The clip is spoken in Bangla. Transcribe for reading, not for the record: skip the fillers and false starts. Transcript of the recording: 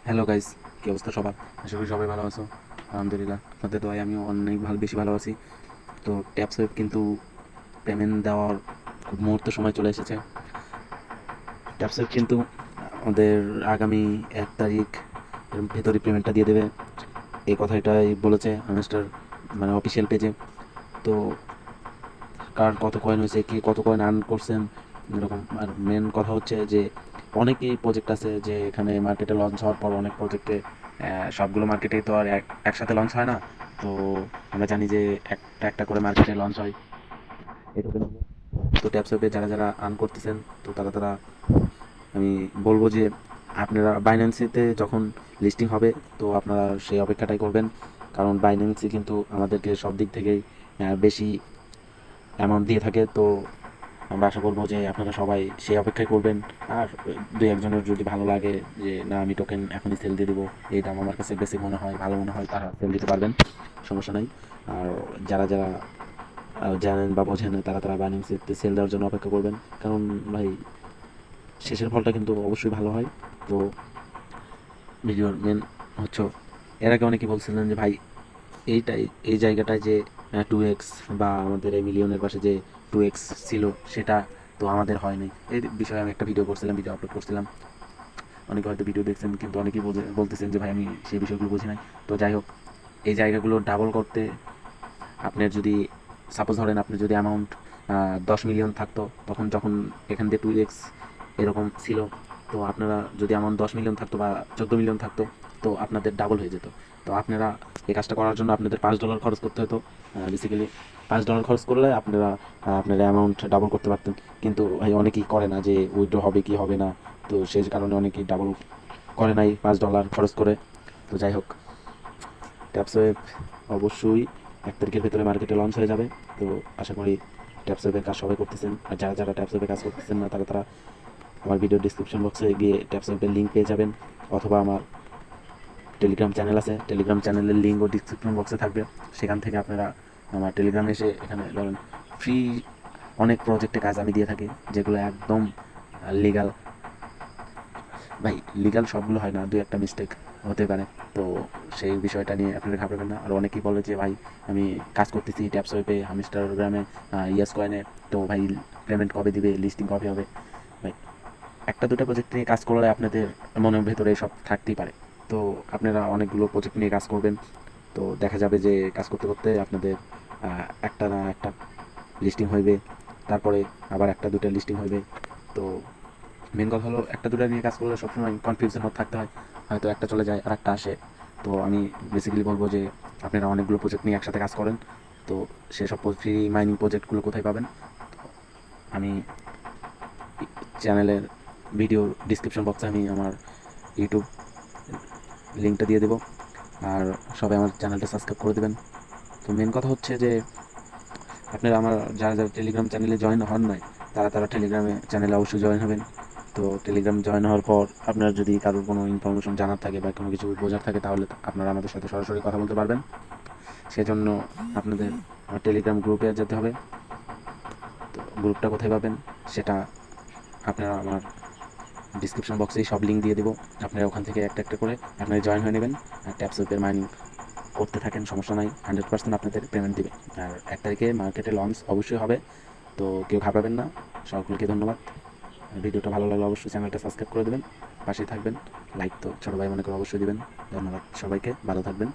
হ্যালো গাইস, কী অবস্থা সবার? আশা করি সবাই ভালো আছো। আলহামদুলিল্লাহ, আপনাদের দোয়ায় আমিও অনেক বেশি ভালো আছি। তো ট্যাপসওয়েব কিন্তু পেমেন্ট দেওয়ার খুব মুহূর্ত সময় চলে এসেছে। ট্যাপসওয়েব কিন্তু আমাদের আগামী 1 তারিখ এর ভেতরে পেমেন্টটা দিয়ে দেবে, এই কথাটাই বলেছে আনস্টার, মানে অফিসিয়াল পেজে। তো কার কত কয়েন হয়েছে, কে কত কয়েন আর্ন করছেন, এরকম। আর মেন কথা হচ্ছে যে অনেকেই প্রজেক্ট আছে যে এখানে মার্কেটে লঞ্চ হওয়ার পর অনেক প্রজেক্টে, সবগুলো মার্কেটেই তো আর একসাথে লঞ্চ হয় না। তো আমরা জানি যে একটা একটা করে মার্কেটে লঞ্চ হয় এটুকু। তো ট্যাপসঅ্যাপে যারা যারা আর্ন করতেছেন, তো তারা আমি বলবো যে আপনারা বাইন্যান্সিতে যখন লিস্টিং হবে, তো আপনারা সেই অপেক্ষাটাই করবেন। কারণ বাইন্যান্সি কিন্তু আমাদেরকে সব দিক থেকেই বেশি অ্যামাউন্ট দিয়ে থাকে। তো আমরা আশা করবো যে আপনারা সবাই সেই অপেক্ষায় করবেন। আর দুই একজনের যদি ভালো লাগে যে না, আমি টোকেন এখনই সেল দিয়ে দেবো, এই দাম আমার কাছে বেশি মনে হয়, ভালো মনে হয়, তারা সেল দিতে পারবেন, সমস্যা নাই। আর যারা যারা জানেন বা বোঝেন না, তারা বাইন্যান্সে সেল দেওয়ার জন্য অপেক্ষা করবেন। কারণ ভাই, শেষের ফলটা কিন্তু অবশ্যই ভালো হয়। তো ভিডিওর মেন হচ্ছে, এর আগে অনেকে বলছিলেন যে ভাই এইটাই, এই জায়গাটায় যে 2x বা আমাদের এই মিলিয়নের পাশে যে 2x ছিল, সেটা তো আমাদের হয়নি। এই বিষয়ে আমি একটা ভিডিও করছিলাম, ভিডিও আপলোড করছিলাম। অনেকে হয়তো ভিডিও দেখছেন, কিন্তু অনেকেই বলতেছেন যে ভাই আমি সেই বিষয়গুলো বুঝি নাই। তো যাই হোক, এই জায়গাগুলো ডাবল করতে আপনার যদি, সাপোজ ধরেন আপনি যদি অ্যামাউন্ট 10 মিলিয়ন থাকতো, তখন যখন এখান দিয়ে 2x এরকম ছিল, তো আপনারা যদি অ্যামাউন্ট 10 মিলিয়ন থাকতো বা 14 মিলিয়ন থাকতো, তো আপনাদের ডাবল হয়ে যেত। তো আপনারা এই কাজটা করার জন্য আপনাদের $5 খরচ করতে হতো। বেসিক্যালি $5 খরচ করলে আপনারা আপনার অ্যামাউন্ট ডাবল করতে পারতেন। কিন্তু ভাই অনেকেই করে না যে উইথড্র হবে কি হবে না, তো সেই কারণে অনেকেই ডাবল করে নাই $5 খরচ করে। তো যাই হোক, ট্যাপসওয়েব অবশ্যই 1 তারিখের ভেতরে মার্কেটে লঞ্চ হয়ে যাবে। তো আশা করি ট্যাপসওয়েবের কাজ সবাই করতেছেন। আর যারা যারা ট্যাপসওয়েবের কাজ করতেছেন না, তারা আমার ভিডিও ডিসক্রিপশন বক্সে গিয়ে ট্যাপসওয়েবের লিঙ্ক পেয়ে যাবেন। অথবা আমার টেলিগ্রাম চ্যানেল আছে, টেলিগ্রাম চ্যানেলের লিঙ্কও ডিসক্রিপশন বক্সে থাকবে। সেখান থেকে আপনারা আমার টেলিগ্রামে এসে এখানে ধরেন ফ্রি অনেক প্রজেক্টে কাজ আমি দিয়ে থাকি, যেগুলো একদম লিগাল। ভাই লিগাল সবগুলো হয় না, দুই একটা মিস্টেক হতে পারে। তো সেই বিষয়টা নিয়ে আপনারা ঘাবড়াবেন না। আর অনেকেই বলে যে ভাই আমি কাজ করতেছি ট্যাপসওয়েপে, হামিস্টারগ্রামে, ইয়েস কয়েনে, তো ভাই পেমেন্ট কবে দিবে, লিস্টিং কবে হবে? ভাই একটা দুটো প্রজেক্ট নিয়ে কাজ করলে আপনাদের মনের ভেতরে সব থাকতেই পারে। তো আপনারা অনেকগুলো প্রজেক্ট নিয়ে কাজ করবেন, তো দেখা যাবে যে কাজ করতে করতে আপনাদের একটা না একটা লিস্টিং হইবে, তারপরে আবার একটা দুটো লিস্টিং হইবে। তো মেন কথা হলো, একটা দুটো নিয়ে কাজ করলে সবসময় কনফিউশন মধ্যে থাকতে হয়, হয়তো একটা চলে যায় আর একটা আসে। তো আমি বেসিক্যালি বলবো যে আপনারা অনেকগুলো প্রজেক্ট নিয়ে একসাথে কাজ করেন। তো সেসব ফ্রি মাইনিং প্রজেক্টগুলো কোথায় পাবেন? আমি চ্যানেলের ভিডিও ডিসক্রিপশন বক্সে আমি আমার ইউটিউব লিঙ্কটা দিয়ে দেবো। আর সবাই আমার চ্যানেলটা সাবস্ক্রাইব করে দেবেন। তো মেন কথা হচ্ছে যে আপনারা আমার যারা যারা টেলিগ্রাম চ্যানেলে জয়েন হন নাই, তারা টেলিগ্রামে চ্যানেলে অবশ্যই জয়েন হবেন। তো টেলিগ্রাম জয়েন হওয়ার পর আপনার যদি কারোর কোনো ইনফরমেশন জানার থাকে বা কোনো কিছু বোঝার থাকে, তাহলে আপনারা আমাদের সাথে সরাসরি কথা বলতে পারবেন। সেজন্য আপনাদের আমার টেলিগ্রাম গ্রুপে যেতে হবে। তো গ্রুপটা কোথায় পাবেন সেটা আপনারা আমার ডিসক্রিপশন বক্সেই সব লিঙ্ক দিয়ে দেবো। আপনারা ওখান থেকে একটা একটা করে আপনারা জয়েন হয়ে নেবেন। আর ট্যাপসওয়েপের মাইনিং করতে থাকেন, সমস্যা নাই, 100% আপনাদের পেমেন্ট দিবে। আর 1 তারিখে মার্কেটে লঞ্চ অবশ্যই হবে। তো কেউ ঘাবড়াবেন না। সকলকে ধন্যবাদ। ভিডিওটা ভালো লাগলে অবশ্যই চ্যানেলটা সাবস্ক্রাইব করে দেবেন, পাশেই থাকবেন। লাইক তো ছোটো ভাই মনে করে অবশ্যই দিবেন। ধন্যবাদ সবাইকে, ভালো থাকবেন।